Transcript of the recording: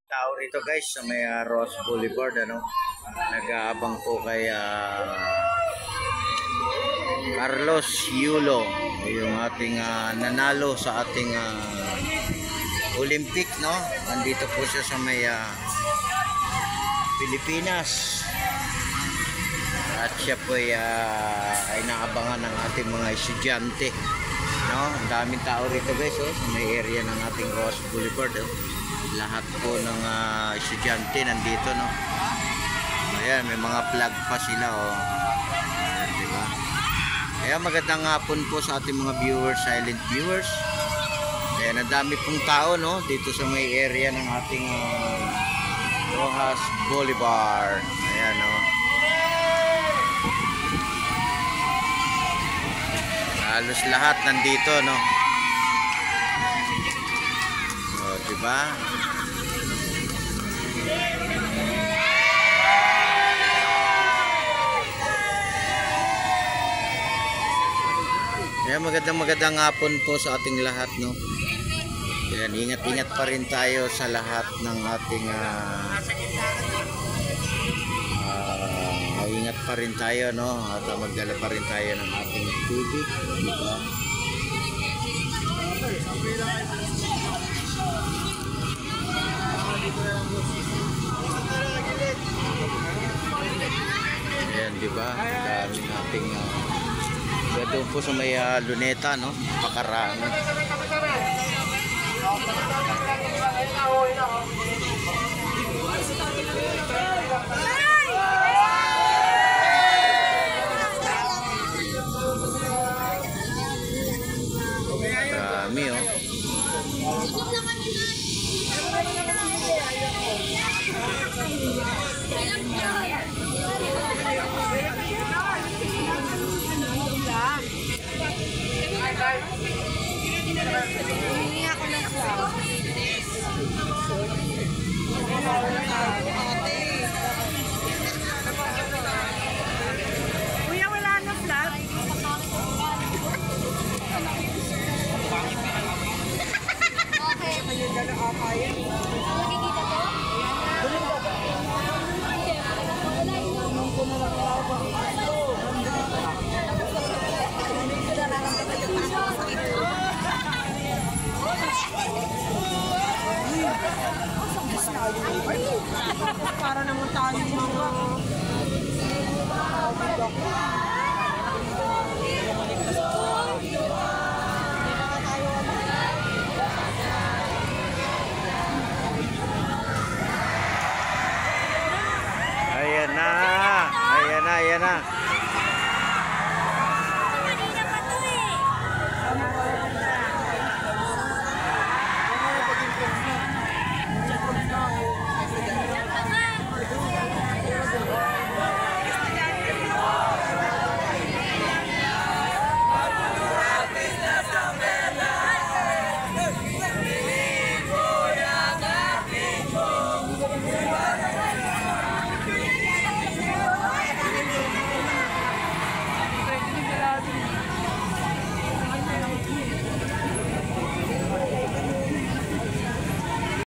Tao rito guys sa may Ross Boulevard, ano, nag-aabang po kay Carlos Yulo, yung ating nanalo sa ating Olympic, no. Nandito po siya sa may Pilipinas at siya po ay naabangan ng ating mga estudyante, no. Ang daming tao rito guys, oh, sa may area ng ating Ross Boulevard, oh. Lahat po ng estudyante nandito, no. Ayan, may mga flag pa sila, oh. Ayan, diba? Ayan, magandang hapon po sa ating mga viewers, silent viewers. Ayan, ang dami pong tao, no, dito sa may area ng ating Rojas Boulevard. Ayan, no. Halos lahat nandito, no. O, diba? Ayan, magandang hapon po sa ating lahat, no. Ayan, ingat-ingat pa rin tayo sa lahat ng ating ingat pa rin tayo, no, at magdala pa rin tayo ng ating tubig, diba? Ayan, diba? Dami nating doon po sa may Luneta, no, pakarami. Dami, oh. Hindi ako ng flag. Kuya, wala na flag? Okay. Nakikita para naman tayo mga Ayan na. Ayan na, ayan na.